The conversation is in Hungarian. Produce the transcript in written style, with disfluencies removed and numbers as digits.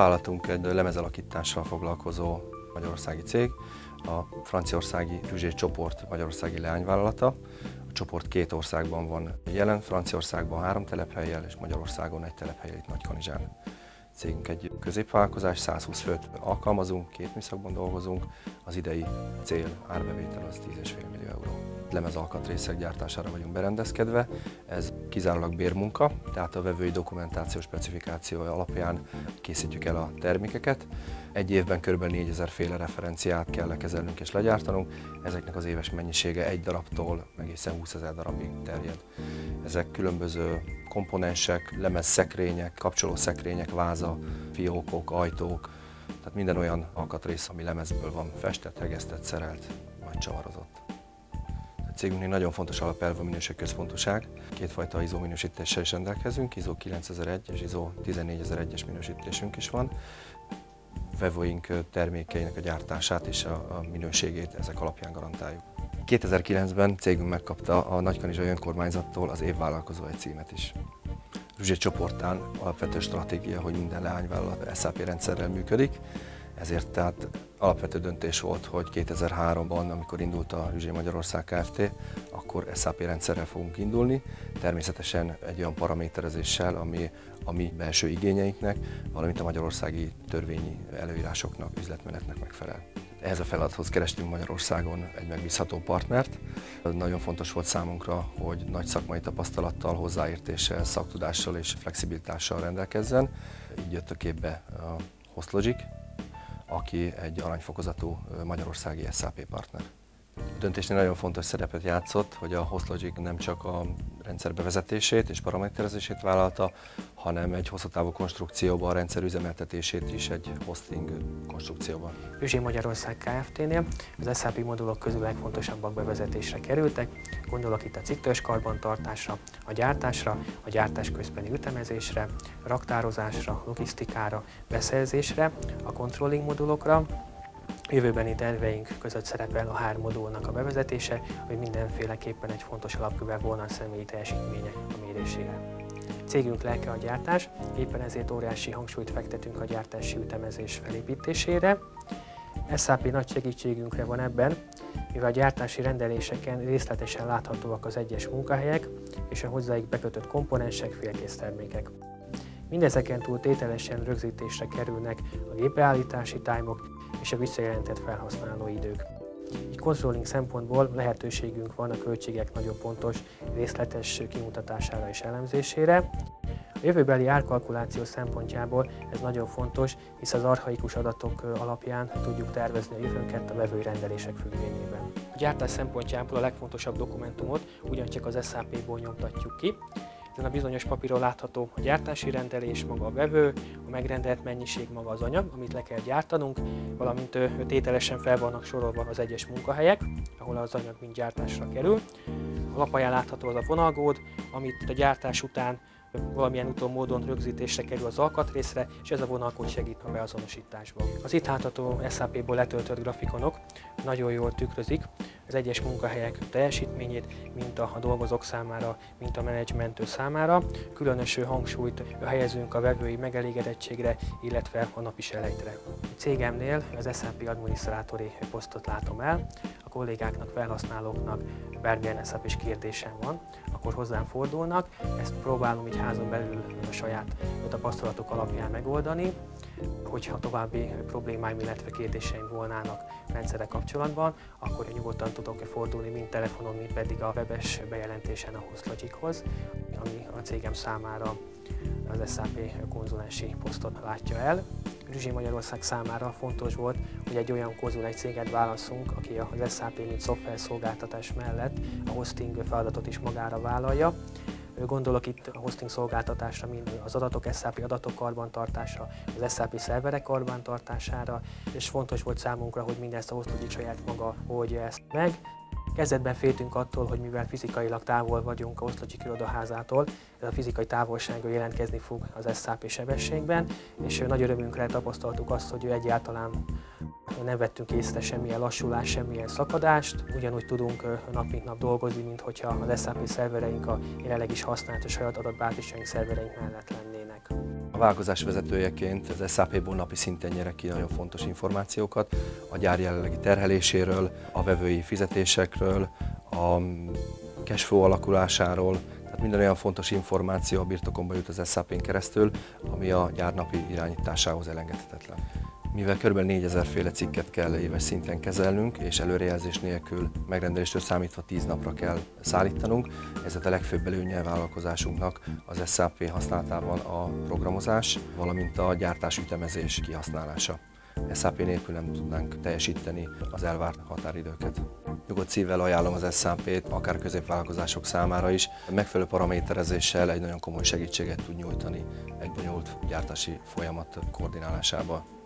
Vállalatunk egy lemezelakítással foglalkozó magyarországi cég, a franciaországi Ruzsé Csoport magyarországi leányvállalata. A csoport 2 országban van jelen, Franciaországban 3 telephellyel és Magyarországon 1 telephelyel itt Nagykanizsán. Cégünk egy középvállalkozás, 120 főt alkalmazunk, 2 műszakban dolgozunk, az idei cél árbevétel az 10,5 millió euró. Lemezalkatrészek gyártására vagyunk berendezkedve, ez kizárólag bérmunka, tehát a vevői dokumentáció specifikációja alapján készítjük el a termékeket. Egy évben kb. 4000 féle referenciát kell lekezelnünk és legyártanunk, ezeknek az éves mennyisége 1 darabtól egészen 20 000 darabig terjed. Ezek különböző komponensek, lemezszekrények, kapcsolószekrények, váza, fiókok, ajtók, tehát minden olyan alkatrész, ami lemezből van festett, hegesztett, szerelt vagy csavarozott. A cégünknél nagyon fontos alapelv a minőségközpontúság. 2 fajta ISO minősítéssel is rendelkezünk, ISO 9001 és ISO 14001-es minősítésünk is van. Vevőink termékeinek a gyártását és a minőségét ezek alapján garantáljuk. 2009-ben cégünk megkapta a Nagykanizsai Önkormányzattól az év vállalkozói címet is. Ruzsé csoportán alapvető stratégia, hogy minden leányvállalat SAP rendszerrel működik, ezért tehát alapvető döntés volt, hogy 2003-ban, amikor indult a Ruzsé Magyarország Kft., akkor SAP rendszerrel fogunk indulni, természetesen egy olyan paraméterezéssel, ami a mi belső igényeinknek, valamint a magyarországi törvényi előírásoknak, üzletmenetnek megfelel. Ehhez a feladathoz kerestünk Magyarországon egy megbízható partnert. Nagyon fontos volt számunkra, hogy nagy szakmai tapasztalattal, hozzáértéssel, szaktudással és flexibilitással rendelkezzen. Így jött a képbe a Hostlogic, aki egy aranyfokozatú magyarországi SAP partner. A döntésnél nagyon fontos szerepet játszott, hogy a Hostlogic nem csak a rendszer bevezetését és paraméterezését vállalta, hanem egy hosszú távú konstrukcióban a rendszer üzemeltetését is egy hosting konstrukcióban. Ruzsé Magyarország Kft-nél az SAP modulok közül legfontosabbak bevezetésre kerültek, gondolok itt a cikktörzs karbantartásra, a gyártásra, a gyártás közbeni ütemezésre, raktározásra, logisztikára, beszerzésre, a controlling modulokra. Jövőbeni terveink között szerepel a 3 modulnak a bevezetése, hogy mindenféleképpen egy fontos alapköve volna a személyi teljesítmények a mérésére. Cégünk lelke a gyártás, éppen ezért óriási hangsúlyt fektetünk a gyártási ütemezés felépítésére. SAP nagy segítségünkre van ebben, mivel a gyártási rendeléseken részletesen láthatóak az egyes munkahelyek és a hozzájuk bekötött komponensek, félkész termékek. Mindezeken túl tételesen rögzítésre kerülnek a gépbeállítási time-ok és a visszajelentett felhasználó idők. Így controlling szempontból lehetőségünk van a költségek nagyon pontos, részletes kimutatására és elemzésére. A jövőbeli árkalkuláció szempontjából ez nagyon fontos, hisz az archaikus adatok alapján tudjuk tervezni a jövőnket a vevői rendelések függvényében. A gyártás szempontjából a legfontosabb dokumentumot ugyancsak az SAP-ból nyomtatjuk ki. Ezen a bizonyos papíron látható a gyártási rendelés, maga a vevő, a megrendelt mennyiség, maga az anyag, amit le kell gyártanunk, valamint tételesen fel vannak sorolva az egyes munkahelyek, ahol az anyag mind gyártásra kerül. A lapaján látható az a vonalkód, amit a gyártás után valamilyen módon rögzítésre kerül az alkatrészre, és ez a vonalkód segít a beazonosításban. Az itt látható SAP-ból letöltött grafikonok nagyon jól tükrözik az egyes munkahelyek teljesítményét, mint a dolgozók számára, mint a menedzsment számára. Különös hangsúlyt helyezünk a vevői megelégedettségre, illetve a napi selejtre. A cégemnél az SAP adminisztrátori posztot látom el. A kollégáknak, felhasználóknak bármilyen SAP-s kérdésem van, akkor hozzám fordulnak. Ezt próbálom így házon belül a saját tapasztalatok alapján megoldani. Hogyha további problémáim, illetve kérdéseim volnának rendszerek kapcsolatban, akkor nyugodtan tudok fordulni mind telefonon, mind pedig a webes bejelentésen a Hostlogichoz, ami a cégem számára az SAP konzulensi posztot látja el. Ruzsé Magyarország számára fontos volt, hogy egy olyan konzulens céget válasszunk, aki az SAP mint szoftverszolgáltatás mellett a hosting feladatot is magára vállalja. Gondolok itt a hosting szolgáltatásra, mind az adatok, SAP adatok karbantartása, az SAP szerverek karbantartására, és fontos volt számunkra, hogy mindezt a Hostlogic saját maga oldja ezt meg. Kezdetben féltünk attól, hogy mivel fizikailag távol vagyunk a Hostlogic irodaházától, ez a fizikai távolsága jelentkezni fog az SAP sebességben, és nagy örömünkre tapasztaltuk azt, hogy egyáltalán nem vettünk észre semmilyen lassulást, semmilyen szakadást, ugyanúgy tudunk nap mint nap dolgozni, mint hogyha az SAP szervereink a jelenleg is használt a saját adatbázisaink szervereink mellett lennének. A Vállalkozás vezetőjeként az SAP-ból napi szinten nyerek ki nagyon fontos információkat a gyár jelenlegi terheléséről, a vevői fizetésekről, a cashflow alakulásáról, tehát minden olyan fontos információ a birtokomba jut az SAP-n keresztül, ami a gyár napi irányításához elengedhetetlen. Mivel kb. 4000 féle cikket kell éves szinten kezelnünk, és előrejelzés nélkül megrendeléstől számítva 10 napra kell szállítanunk, ezért a legfőbb előnye a vállalkozásunknak az SAP használatában a programozás, valamint a gyártás ütemezés kihasználása. SAP nélkül nem tudnánk teljesíteni az elvárt határidőket. Nyugodt szívvel ajánlom az SAP-t, akár középvállalkozások számára is. Megfelelő paraméterezéssel egy nagyon komoly segítséget tud nyújtani egy bonyolult gyártási folyamat koordinálásában.